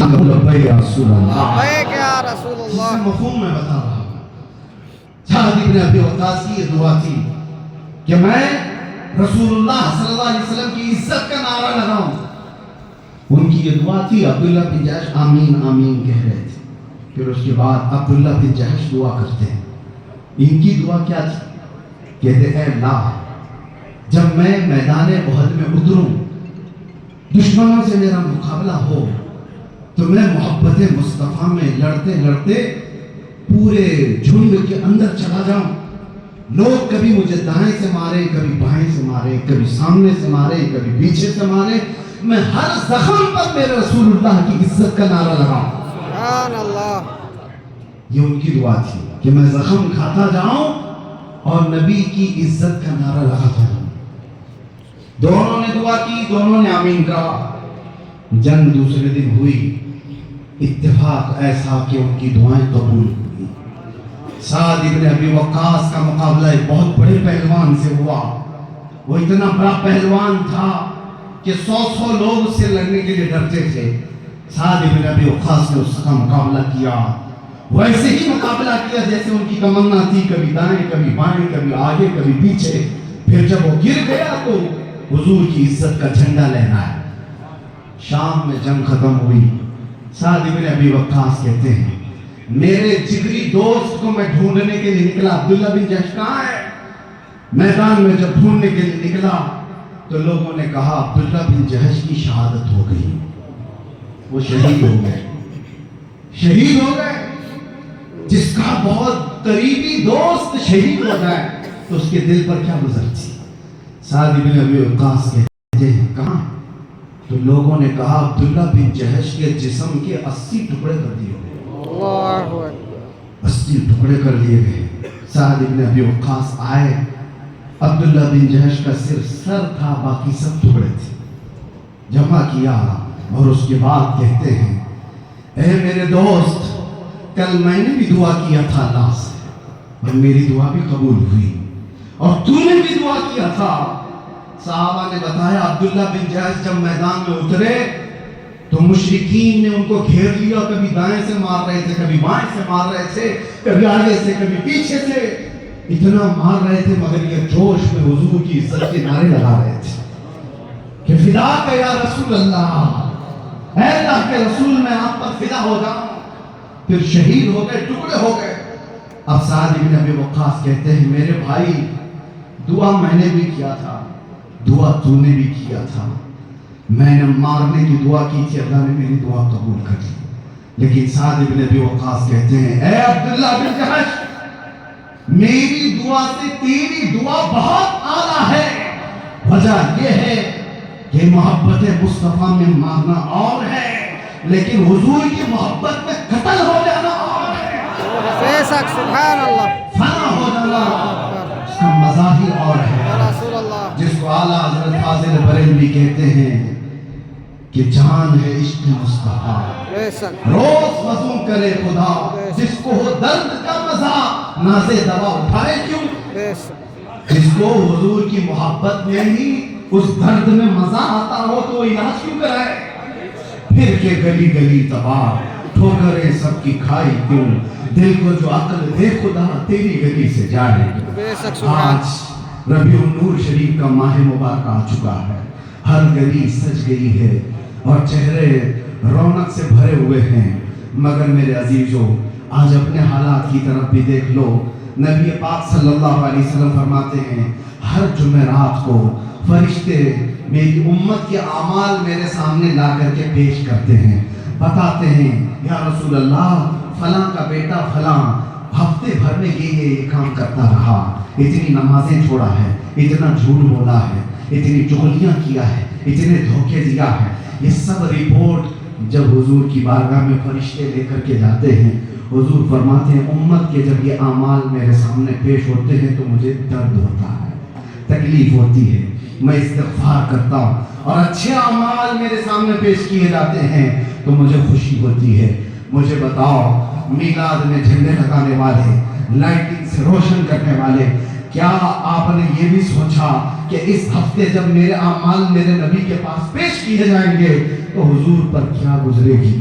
لبیک یا رسول اللہ، لبیک یا رسول اللہ۔ اس مفہوم میں بتا رہا ہوں۔ سعد بن ابی وقاص کی یہ دعا تھی کہ میں رسول اللہ صلی اللہ علیہ وسلم کی عزت کا نعرہ لگاؤں۔ ان کی یہ دعا تھی، عبداللہ بن جحش آمین آمین کہہ رہے تھے، پھر اس کے بعد عبداللہ بن جحش دعا کرتے ہیں۔ ان کی دعا کیا تھی؟ کہتے اے اللہ، جب میں میدان احد میں اتروں، دشمنوں سے میرا مقابلہ ہو، تو میں محبت مصطفیٰ میں لڑتے لڑتے پورے جھنڈ کے اندر چلا جاؤں۔ لوگ کبھی مجھے دائیں سے مارے، کبھی بائیں سے مارے، کبھی سامنے سے مارے، کبھی پیچھے سے مارے، میں ہر زخم پر میرے رسول اللہ کی عزت کا نعرہ لگاؤں۔ سبحان اللہ۔ یہ ان کی دعا تھی کہ میں زخم کھاتا جاؤں اور نبی کی عزت کا نعرہ لگاتا جاؤں۔ دونوں نے دعا کی، دونوں نے آمین کہا۔ جنگ دوسرے دن ہوئی، اتفاق ایسا کہ ان کی دعائیں قبول ہوئی۔ سعد بن ابی وقاص کا مقابلہ ایک بہت بڑے پہلوان سے ہوا۔ وہ اتنا بڑا پہلوان تھا کہ 100 لوگ اس سے لڑنے کے لیے ڈرتے تھے۔ سعد بن ابی وقاص نے اس کا مقابلہ کیا، ویسے ہی مقابلہ کیا جیسے ان کی تمنا تھی، کبھی دائیں کبھی بائیں، کبھی آگے کبھی پیچھے۔ پھر جب وہ گر گیا تو حضور کی عزت کا جھنڈا لہرایا۔ شام میں جنگ ختم ہوئی۔ سعد بن ابی وقاص کہتے ہیں میرے جگری دوست کو میں ڈھونڈنے کے لیے نکلا، عبداللہ بن جحش کہاں ہے؟ میدان میں جب ڈھونڈنے کے لیے نکلا تو لوگوں نے کہا عبداللہ بن جحش کی شہادت ہو گئی، وہ شہید ہو گئے۔ شہید ہو گئے۔ جس کا بہت قریبی دوست شہید ہو جائے تو اس کے دل پر کیا گزرتی؟ سعد بن ابی وقاص کہتے ہیں کہاں؟ تو لوگوں نے کہا عبداللہ بن جحش کے جسم کے 80 ٹکڑے کر دیے گئے۔ اللہ اکبر۔ 80 ٹکڑے کر دیے گئے۔ سعد بن ابی وقاص آئے، عبداللہ بن جحش کا صرف سر تھا، باقی سب ٹکڑے تھے۔ جمع کیا اور اس کے بعد کہتے ہیں اے میرے دوست، کل میں نے بھی دعا کیا تھا اللہ سے اور میری دعا بھی قبول ہوئی، اور تو نے بھی دعا کیا تھا۔ صحابہ نے بتایا عبداللہ بن جحش جب میدان میں اترے تو مشرکین نے ان کو گھیر لیا، کبھی دائیں سے مار رہے تھے، کبھی بائیں سے مار رہے تھے، کبھی آگے سے کبھی پیچھے سے، اتنا مار رہے تھے مگر یہ جوش میں حضور کی عزت کے نعرے لگا رہے تھے کہ فداک یا رسول اللہ، اے اللہ کے رسول میں آپ پر فدا ہو جاؤں۔ پھر شہید ہو گئے، ٹکڑے ہو گئے۔ اب سعد بن ابی وقاص کہتے ہیں میرے بھائی، دعا میں نے بھی کیا تھا، دعا تو نے بھی کیا تھا، میں نے مارنے کی دعا کی تھی، اللہ نے میری دعا قبول کر لی۔ لیکن سعد بن ابی وقاص کہتے ہیں اے عبداللہ بن جحش، میری دعا سے تیری دعا بہت اعلیٰ ہے۔ وجہ یہ ہے کہ محبت مصطفیٰ میں مارنا اور ہے، لیکن حضور کی محبت میں قتل ہو جانا اور ہے۔ بے شک، سبحان اللہ۔ فنا ہو جانا اس کا مزہ ہی اور ہے۔ رسول اللہ۔ جس کو اعلیٰ حضرت فاضل بریلوی کہتے ہیں کہ جان ہے عشق مصطفیٰ، بے شک۔ روز وضو کرے خدا، جس کو ہو درد کا مزہ، نازے دوا اٹھائے کیوں؟ بے شک۔ جس کو حضور کی محبت میں ہی اس درد میں مزہ آتا ہو تو وہ علاج کیوں کرائے؟ پھر کے گلی گلی تباہ، ٹھوکریں سب کی کھائی کیوں؟ دل کو جو عقل دے خدا، تیری گلی سے جائے کیوں؟ بے شک، سبحان۔ آج ربیع النور شریف کا ماہ مبارک آ چکا ہے، ہر گلی سج گئی ہے اور چہرے رونق سے بھرے ہوئے ہیں، مگر میرے عزیزو آج اپنے حالات کی طرف بھی دیکھ لو۔ نبی پاک صلی اللہ علیہ وسلم فرماتے ہیں ہر جمعرات کو فرشتے میری امت کے اعمال میرے سامنے لا کر کے پیش کرتے ہیں، بتاتے ہیں یا رسول اللہ فلاں کا بیٹا فلاں ہفتے بھر میں یہ کام کرتا رہا، اتنی نمازیں چھوڑا ہے، اتنا جھوٹ بولا ہے، اتنی چغلیاں کیا ہے، اتنے دھوکے دیا ہے۔ یہ سب رپورٹ جب حضور کی بارگاہ میں فرشتے لے کر کے جاتے ہیں، حضور فرماتے ہیں امت کے جب یہ اعمال میرے سامنے پیش ہوتے ہیں تو مجھے درد ہوتا ہے، تکلیف ہوتی ہے، میں استغفار کرتا ہوں، اور اچھے اعمال میرے سامنے پیش کیے جاتے ہیں تو مجھے خوشی ہوتی ہے۔ مجھے بتاؤ میلاد میں جھنڈے لگانے والے، لائٹنگ سے روشن کرنے والے، کیا آپ نے یہ بھی سوچا کہ اس ہفتے جب میرے اعمال میرے نبی کے پاس پیش کیے جائیں گے تو حضور پر کیا گزرے گی؟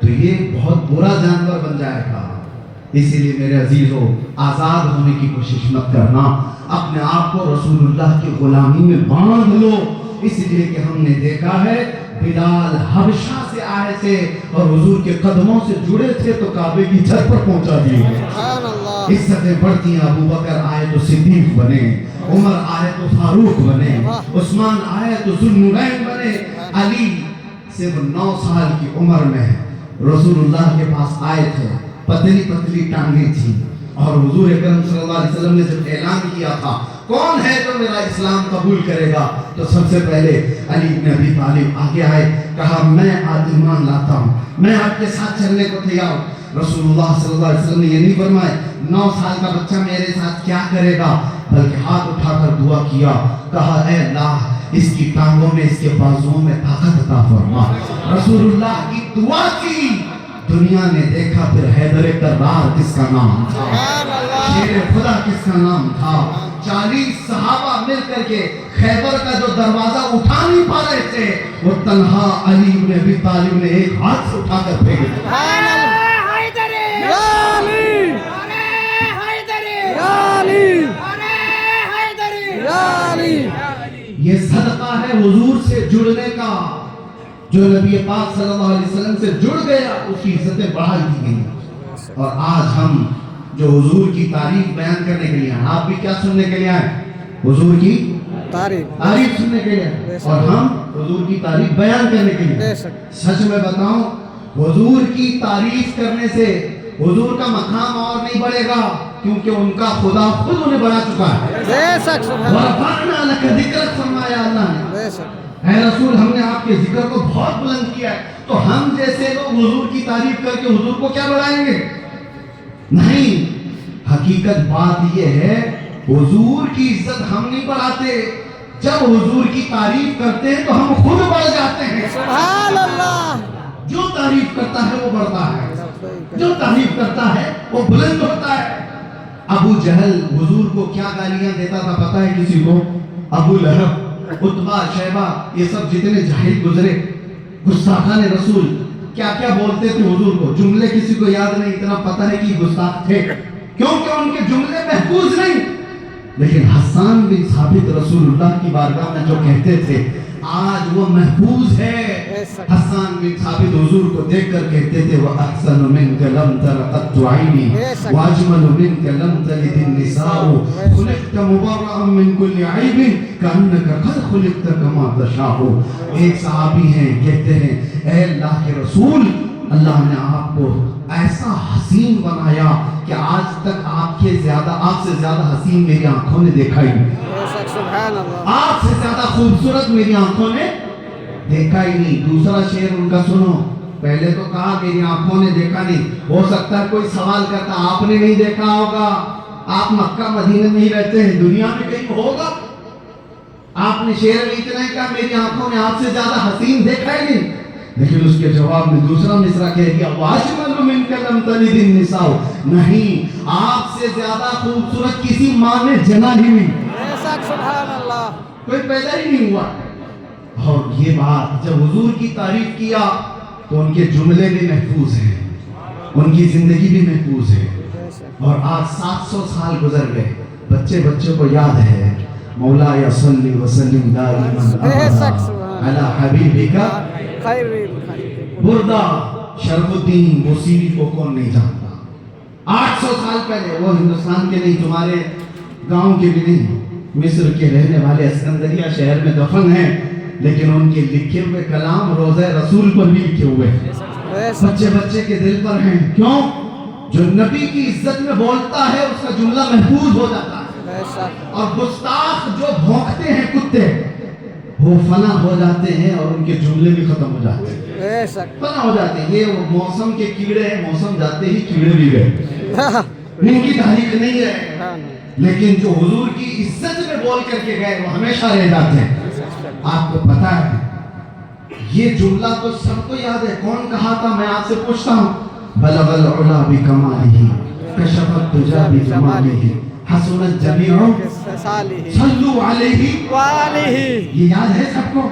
تو یہ بہت برا جانور بن جائے گا. اسی لیے میرے عزیزوں آزاد ہونے کی کوشش مت کرنا, اپنے آپ کو رسول اللہ کی غلامی میں باندھ لو. اس لیے کہ ہم نے دیکھا ہے بلال حبشہ سے آئے تھے اور حضور کے قدموں سے جڑے تھے تو کعبے کی چھت پر پہنچا دیے گئے. سبحان اللہ. عزتیں بڑھتی ہیں. ابو بکر آئے تو صدیق بنے, عمر آئے تو فاروق بنے, عثمان آئے تو ذوالنورین بنے. علی صرف 9 سال کی عمر میں رسول اللہ کے پاس آئے تھے, پتلی پتلی ٹانگیں تھی, اور حضور اکرم صلی اللہ علیہ وسلم نے جب اعلان کیا تھا کون ہے جو میرا اسلام قبول کرے گا, تو سب سے پہلے علی بن ابی طالب آگے آئے, کہا میں ایمان لاتا ہوں, میں آپ کے ساتھ چلنے کو تیار ہوں. رسول اللہ صلی اللہ علیہ وسلم نے یہ نہیں فرمائے 9 سال کا بچہ میرے ساتھ کیا کرے گا, بلکہ ہاتھ اٹھا کر دعا کیا, کہا اے اللہ اس کی ٹانگوں میں اس کے بازوؤں میں طاقت عطا فرما. رسول اللہ کی دعا کی, دنیا نے دیکھا پھر حیدر کرار کس کا نام تھا, شیر خدا کس کا نام تھا. 40 صحابہ مل کر کے خیبر کا جو دروازہ اٹھا نہیں پا رہے تھے, وہ تنہا علی بن ابی طالب نے ایک ہاتھ سے اٹھا کر پھینک دیا. یہ صدقہ ہے حضور سے جڑنے کا. جو نبی پاک صلی اللہ علیہ وسلم سے جڑ گیا اس کی عزتیں بڑھائی دی گئی. اور آج ہم جو حضور کی تعریف بیان کرنے کے لیے ہیں, آپ بھی کیا سننے کے لیے آئے, حضور کی تعریف سننے کے لیے, اور ہم حضور کی تعریف بیان کرنے کے لیے. سچ میں بتاؤں حضور کی تعریف کرنے سے حضور کا مقام اور نہیں بڑھے گا, کیونکہ ان کا خدا خود انہیں بڑھا چکا ہے. وَرَفَعْنَا لَكَ ذِكْرَكَ فرمایا اللہ نے, اے رسول ہم نے آپ کے ذکر کو بہت بلند کیا ہے. تو ہم جیسے لوگ حضور کی تعریف کر کے حضور کو کیا بڑھائیں گے؟ نہیں. حقیقت بات یہ ہے حضور کی عزت ہم نہیں بڑھاتے, جب حضور کی تعریف کرتے ہیں تو ہم خود بڑھ جاتے ہیں. سبحان اللہ. جو تعریف کرتا ہے وہ بڑھتا ہے, جو تعریف کرتا ہے وہ بلند ہوتا ہے. ابو جہل حضور کو کیا گالیاں دیتا تھا پتہ ہے کسی کو؟ ابو لہب, عتبہ, شیبہ, یہ سب جتنے جاہل گزرے گستاخان رسول کیا کیا بولتے تھے حضور کو. جملے کسی کو یاد نہیں, اتنا پتہ ہے کہ گستاخ تھے کیونکہ ان کے جملے محفوظ نہیں. لیکن حسان بن ثابت رسول اللہ کی بارگاہ میں جو کہتے تھے آج وہ محفوظ ہے. حسان بن ثابت حضور کو دیکھ کر کہتے تھے وَأَحْسَنُ مِنْكَ لَمْ تَرَ قَطُّ عَيْنِي وَأَجْمَلُ مِنْكَ لَمْ تَلِدِ النِّسَاءُ خُلِقْتَ مُبَرَّأً مِنْ كُلِّ عَيْبٍ كَأَنَّكَ قَدْ خُلِقْتَ كَمَا تَشَاءُ. ایک صحابی ہیں کہتے ہیں اے اللہ کے رسول, اللہ نے آپ کو ایسا حسین بنایا کہ آج تک آپ سے زیادہ حسین میری آنکھوں نے دیکھا ہی نہیں. آپ سے زیادہ خوبصورت میری آنکھوں نے دیکھا ہی نہیں. دوسرا شعر ان کا سنو, پہلے تو کہا میری آنکھوں نے دیکھا نہیں, ہو سکتا ہے کوئی سوال کرتا آپ نے نہیں دیکھا ہوگا, آپ مکہ مدینہ میں ہی رہتے ہیں, دنیا میں کہیں ہوگا. آپ نے شعر میں اتنا ہی کہا میری آنکھوں نے آپ سے زیادہ حسین دیکھا ہی نہیں. لیکن اس کے جواب میں دوسرا مصرع کہہ دیا وَأَجْمَلُ مِنْكَ لَمْ تَلِدِ النِّسَاءُ, نہیں آپ سے زیادہ خوبصورت کسی ماں نے جنا ہی نہیں, سبحان اللہ, کوئی پیدا ہی نہیں ہوا. اور یہ بات جب حضور کی تعریف کیا تو ان کے جملے بھی محفوظ ہیں, ان کی زندگی بھی محفوظ ہے. اور آج 700 سال گزر گئے, بچوں کو یاد ہے مولا یا صلی وسلم دائما علی حبیبک بردہ شرف الدین موسیقی کو کون نہیں جانتا. 800 سال پہلے, وہ ہندوستان کے نہیں تمہارے گاؤں کے بھی نہیں, مصر کے رہنے والے اسکندریہ شہر میں دفن ہیں, لیکن ان کے لکھے ہوئے کلام روضہ رسول پر بھی لکھے ہوئے ہیں, بچے کے دل پر ہیں. کیوں؟ جو نبی کی عزت میں بولتا ہے اس کا جملہ محفوظ ہو جاتا ہے, اور گستاخ جو بھونکتے ہیں کتے وہ فنا ہو جاتے ہیں اور ان کے جملے بھی ختم ہو جاتے ہیں, فنا ہو جاتے ہیں. یہ موسم کے کیڑے ہیں, موسم جاتے ہی کیڑے بھی گئے, ان کی تاریخ نہیں ہے. لیکن جو حضور کی عزت میں بول کر کے گئے وہ ہمیشہ رہ جاتے ہیں. آپ کو پتا ہے یہ جملہ تو سب کو یاد ہے, کون کہا تھا؟ میں آپ سے پوچھتا ہوں. بلغ العلا بکمالہ کشف الدجی بجمالہ حسنت جمیع صلو علیہ وآلہ. یہ یاد ہے سب کو,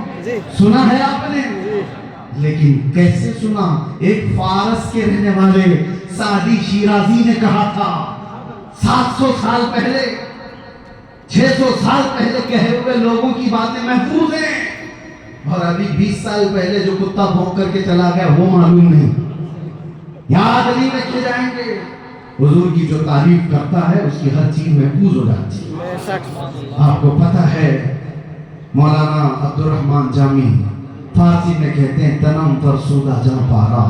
سنا ہے آپ نے؟ لیکن کیسے سنا؟ ایک فارس کے رہنے والے سعدی شیرازی نے کہا تھا 700 سال پہلے، 600 سال پہلے کہے ہوئے لوگوں کی باتیں محفوظ ہیں، اور ابھی 20 سال پہلے جو کتا بھونک کر کے چلا گیا وہ معلوم نہیں، یاد نہیں رکھے جائیں گے۔ حضور کی جو تعریف کرتا ہے اس کی ہر چیز محفوظ ہو جاتی ہے۔ بے شک آپ کو پتہ ہے مولانا عبدالرحمن جامی فارسی میں کہتے ہیں تنم فرسودہ جہاں پارا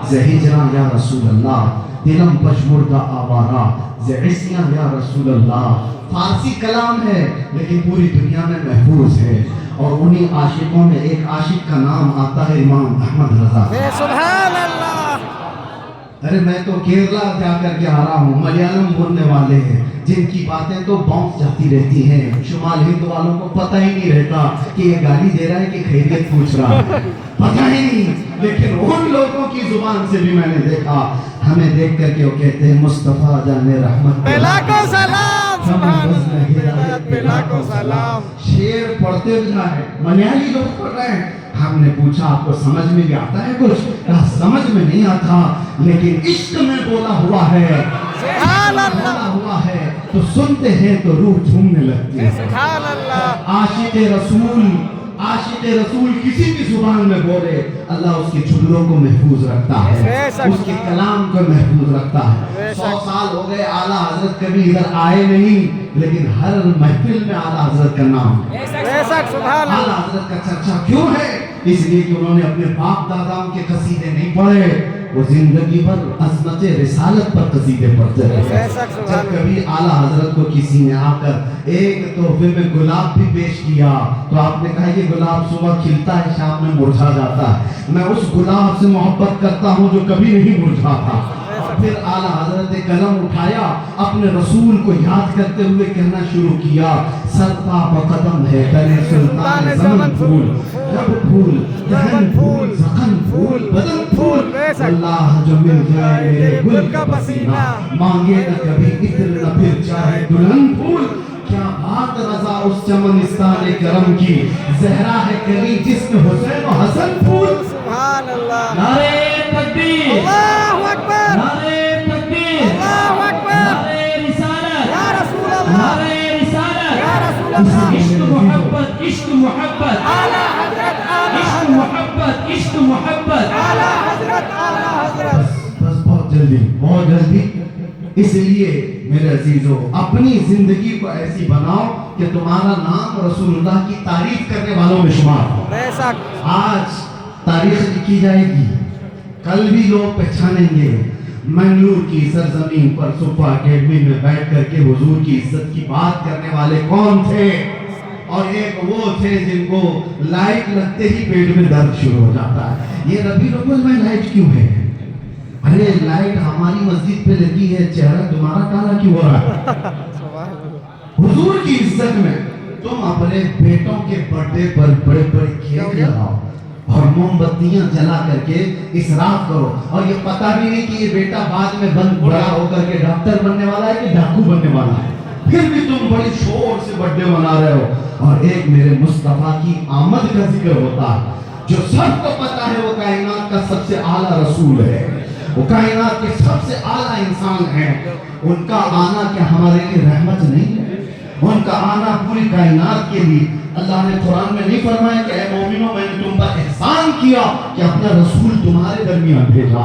زہجران یا رسول اللہ، دلم پشمردہ آوارا زعسیاں یا رسول اللہ۔ فارسی کلام ہے لیکن پوری دنیا میں محفوظ ہے، اور انہی عاشقوں میں ایک عاشق کا نام آتا ہے امام احمد رضا۔ سبحان اللہ۔ ارے میں تو کیرلا جا کر کے آ رہا ہوں، ملیالم بولنے والے ہیں جن کی باتیں تو باؤنس جاتی رہتی ہیں، شمال ہند والوں کو پتہ ہی نہیں رہتا کہ یہ گالی دے رہا ہے کہ خیریت پوچھ رہا ہے، پتہ ہی نہیں۔ لیکن ان لوگوں کی زبان سے بھی میں نے دیکھا، ہمیں دیکھ کر کے وہ کہتے ہیں مصطفیٰ جان رحمت لاکھوں سلام، سبحان اللہ، لاکھوں سلام۔ شعر پڑھتے جائے، ملیالی لوگ پڑھ رہے ہیں۔ ہم نے پوچھا آپ کو سمجھ میں بھی آتا ہے کچھ؟ کہا سمجھ میں نہیں آتا، لیکن عشق میں بولا ہوا ہے، سبحان اللہ، بولا ہوا ہے تو سنتے ہیں تو روح جھومنے لگتی ہے۔ سبحان اللہ۔ عاشق رسول کسی بھی زبان میں بولے، اللہ اس کے جملوں کو محفوظ رکھتا ہے، اس کے کلام کو محفوظ رکھتا ہے۔ 100 سال ہو گئے اعلیٰ حضرت کبھی ادھر آئے نہیں، لیکن ہر محفل میں اعلیٰ حضرت کا نام ہے۔ بے شک سبحان اللہ۔ اعلیٰ حضرت کا چرچا کیوں ہے؟ اس لیے کہ انہوں نے اپنے باپ داداؤں کے قصیدے نہیں پڑھے، وہ زندگی بھر عظمت رسالت پر قصیدے پڑھتے رہے۔ جب کبھی اعلیٰ حضرت کو کسی نے آ کر ایک تحفے میں گلاب بھی پیش کیا تو آپ نے کہا کہ گلاب صبح کھلتا ہے شام میں مرجھا جاتا ہے، میں اس گلاب سے محبت کرتا ہوں جو کبھی نہیں مرجھاتا۔ پھر اعلیٰ حضرت نے قلم اٹھایا، اپنے رسول کو یاد کرتے ہوئے کہنا شروع کیا، سرتا بقدم ہے تنے سلطان زمن پھول، رب پھول، دہن پھول، زخن پھول، بدن پھول، اللہ جو مل جائے میرے گل کا پسینہ، مانگے نہ کبھی عطر نہ پھر چاہے دلہن پھول۔ کیا بات رضا اس چمنستان کرم کی، زہرا ہے کلی جسم حسین و حسن پھول۔ سبحان اللہ۔ نعرہ تکبیر، اللہ اکبر، نعرہ تکبیر، اللہ اکبر، نعرہ رسالت، یا رسول اللہ، نعرہ رسالت، یا رسول اللہ۔ عشق محبت، عشق محبت، اعلیٰ حضرت، اعلیٰ عشق حضرت، محبت، عشق محبت۔ اعلیٰ حضرت، اعلیٰ حضرت۔ بس بہت جلدی، اس لیے میرے عزیزو اپنی زندگی کو ایسی بناؤ کہ تمہارا نام رسول اللہ کی تعریف کرنے والوں میں شمار ہو۔ بے شک۔ آج تاریخ لکھی جائے گی، کل بھی لوگ پہچانیں گے منگلور کی سرزمین پر صفا اکیڈمی میں بیٹھ کر کے حضور کی عزت کی بات کرنے والے کون تھے، اور ایک وہ تھے جن کو لائٹ لگتے ہی پیٹ میں درد شروع ہو جاتا ہے۔ یہ ربیع الاول میں لائٹ کیوں ہے؟ ارے لائٹ ہماری مسجد پہ لگی ہے، چہرہ تمہارا کالا کیوں ہو رہا ہے؟ حضور کی عزت میں تم اپنے بیٹوں کے برتھڈے پر بڑے بڑے کیک لگاؤ اور موم بتیاں جلا کر کے اسراف کرو، اور یہ پتہ بھی نہیں کہ یہ بیٹا بعد میں بڑا ہو کر کے ڈاکٹر بننے والا ہے کہ ڈاکو بننے والا ہے، پھر بھی تم بڑی شور سے برتھڈے منا رہے ہو۔ اور ایک میرے مصطفیٰ کی آمد کا ذکر ہوتا ہے، جو سب کو پتہ ہے وہ کائنات کا سب سے اعلیٰ رسول ہے، وہ کائنات کے سب سے اعلیٰ انسان ہیں، ان کا آنا کیا ہمارے لیے رحمت نہیں ہے؟ ان کا آنا پوری کائنات کے لیے۔ اللہ نے قرآن میں نہیں فرمایا کہ اے مومنوں میں نے تم پر احسان کیا کہ اپنا رسول تمہارے درمیان بھیجا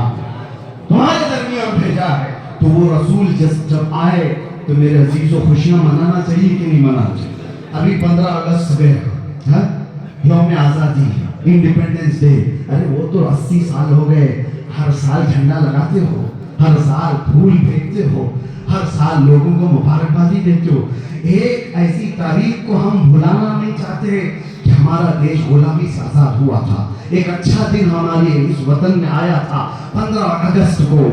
ہے، تو وہ رسول جب آئے تو میرے عزیزوں خوشیاں منانا چاہیے کہ نہیں منانا چاہیے؟ ابھی 15 اگست گئے، یوم آزادی، انڈیپینڈنس ڈے، ارے وہ تو 80 سال ہو گئے، ہر سال جھنڈا لگاتے ہو، ہر سال پھول پھینکتے ہو، ہر سال لوگوں کو مبارکبادی دیتے ہو۔ ایک ایسی تاریخ کو ہم بھلانا نہیں چاہتے کہ ہمارا دیش غلامی سے آزاد ہوا تھا، ایک اچھا دن ہمارے اس وطن میں آیا تھا 15 اگست کو،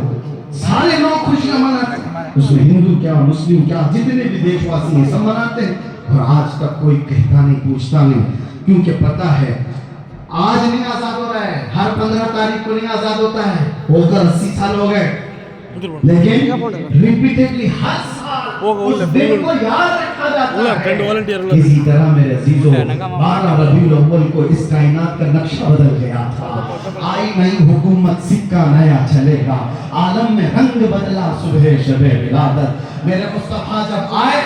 سارے لوگ خوشیاں مناتے ہیں، اس میں ہندو کیا مسلم کیا جتنے بھی دیش واسی ہیں سب مناتے ہیں، اور آج تک کوئی کہتا نہیں پوچھتا نہیں، کیونکہ پتہ ہے آج نہیں آزاد ہو رہا ہے، ہر 15 تاریخ کو نہیں آزاد ہوتا ہے، ہو کر 80 سال ہو گئے، لیکن ریپیٹڈلی ہر سال اس دن کو یاد رکھا جاتا ہے. اسی طرح میرے عزیزوں 12 ربیع الاول کو اس کائنات کا نقشہ بدل گیا تھا. آئی نئی حکومت سکہ نیا چلے گا, عالم میں رنگ بدلا صبح شب ولادت. میرے مصطفیٰ جب آئے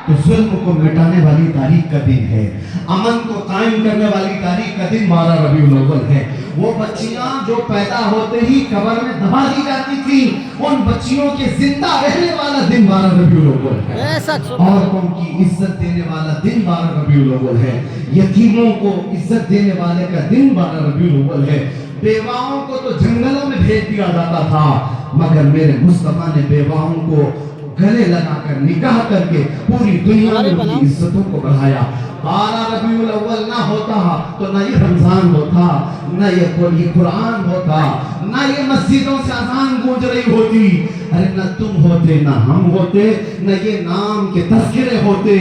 تو ظلم کو مٹانے والی تاریخ کا دن ہے, امن کو قائم کرنے والی تاریخ کا دن 12 ربیع الاول ہے. وہ بچیاں جو پیدا ہوتے ہی قبر میں دبا دی جاتی تھی, ان بچیوں کے زندہ رہنے والا دن 12 ربیع الاول ہے. عورتوں کی عزت دینے والا دن 12 ربیع الاول ہے. یتیموں کو عزت دینے والے کا دن 12 ربیع الاول ہے. بیواؤں کو تو جنگلوں میں بھیج دیا جاتا تھا, مگر میرے مصطفیٰ نے بیواؤں کو گلے لگا کر نکاح کر کے پوری دنیا میں ان کی عزتوں کو بڑھایا. 12 ربیع الاول نہ ہوتا تو نہ یہ رمضان ہوتا, نہ یہ قرآن ہوتا, نہ یہ مسجدوں سے اذان گونج رہی ہوتی. ارے نہ تم ہوتے نہ ہم ہوتے, نہ یہ نام کے تذکرے ہوتے.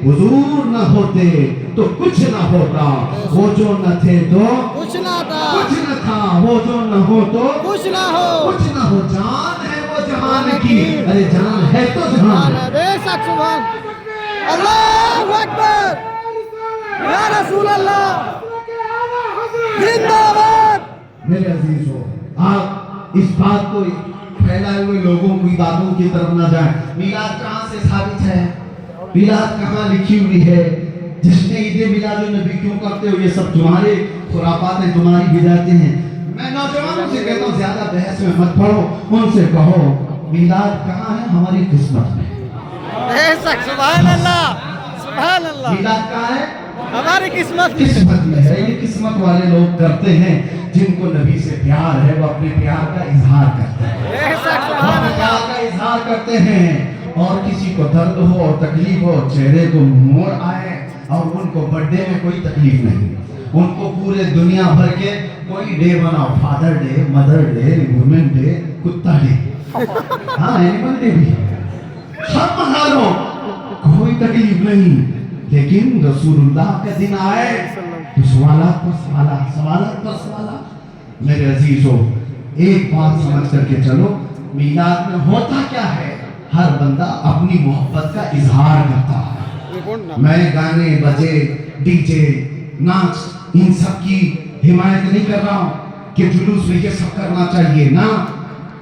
حضور نہ ہوتے تو کچھ نہ ہوتا, وہ جو نہ تھے تو کچھ نہ تھا, کچھ نہ تھا, وہ جو نہ ہو تو کچھ نہ ہو, کچھ نہ ہو. جان ہے وہ جہان کی, ارے جان ہے تو جہان ہے. بے شک سبحان اللہ اکبر, یا رسول اللہ زندہ باد. میرے عزیزو, آپ اس بات کو پھیلائے ہوئے لوگوں کی باتوں کی طرف نہ جائیں. میلاد کہاں سے ثابت ہے, میلاد کہاں لکھی ہوئی ہے, جشن عید میلاد النبی کیوں کرتے ہو؟ یہ سب تمہارے خرافات ہیں, تمہاری بدعتیں ہیں. میں نوجوانوں سے کہتا ہوں زیادہ بحث میں مت پڑھو, ان سے کہو میلاد کہاں ہے, ہماری قسمت میں. بے شک سبحان اللہ, سبحان اللہ. میلاد کہاں ہے, ہماری قسمت قسمت میں ہے. یہ قسمت والے لوگ کرتے ہیں جن کو نبی سے پیار ہے, وہ اپنے پیار کا اظہار کرتے ہیں, بے شک سبحان اللہ. پیار کا اظہار کرتے ہیں. اور کسی کو درد ہو اور تکلیف ہو, چہرے کو موڑ آئے, اور ان کو برتھڈے میں کوئی تکلیف نہیں, ان کو پورے دنیا بھر کے کوئی ڈے بناؤ, father day, mother day, woman day, کتا ڈے, ہاں اینیمل ڈے بھی, سب منا لو, کوئی تکلیف نہیں. لیکن رسول اللہ کا دن آئے تو سوالات پر سوالات, سوالات پر سوالات. میرے عزیزو, ایک بات سمجھ کر کے چلو, میلاد میں ہوتا کیا ہے؟ ہر بندہ اپنی محبت کا اظہار کرتا ہے. میں گانے بجے, ڈی جے, ناچ, ان سب کی حمایت نہیں کر رہا ہوں کہ جلوس میں یہ سب کرنا چاہیے نا.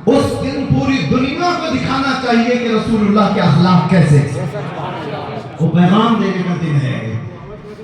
اس دن پوری دنیا کو دکھانا چاہیے کہ رسول اللہ کے اخلاق کیسے, وہ پیغام دینے کا دن ہے.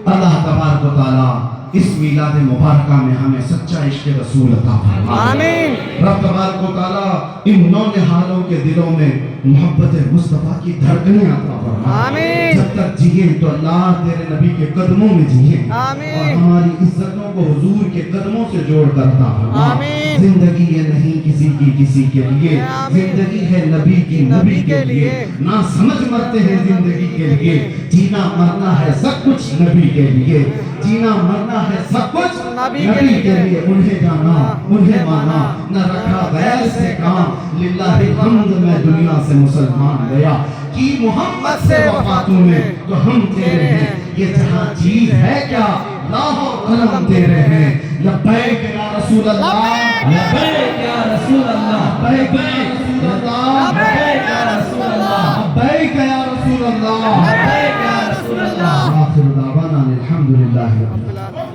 اللہ تبارک و تعالی اس میلاد مبارکہ میں ہمیں سچا عشق رسول عطا فرمائے. آمین. رب تبارک و تعالی ان نونہالوں کے دلوں میں محبت مصطفیٰ کی دھڑکنیں عطا فرمائے. آمین. جب تک جیئیں تو اللہ تیرے نبی کے قدموں میں جیئیں, آمین. اور ہماری عزتوں کو حضور کے قدموں سے جوڑ کر عطا فرمائے. آمین. زندگی یہ نہیں کسی کی کسی کے لیے, زندگی ہے نبی کی نبی کے لیے. نہ سمجھ مرتے ہیں زندگی کے لیے, جینا مرنا ہے سب کچھ نبی کے لیے. جینا مرنا ہے سب کچھ نبی کے لیے. انہیں جانا انہیں مانا, نہ رکھا غیر سے کام, للہ الحمد میں دنیا سے مسلمان گیا. کی محمد سے وفاتوں میں تو ہم تیرے ہیں, یہ جہاں چیز ہے کیا لاہ و قلم تیرے ہیں. لبیک یا رسول اللہ, لبیک یا رسول اللہ, لبیک یا رسول اللہ, لبیک یا رسول اللہ, لبیک یا رسول اللہ, لبیک یا رسول اللہ. آخر دعوانا الحمدللہ رب العالمین.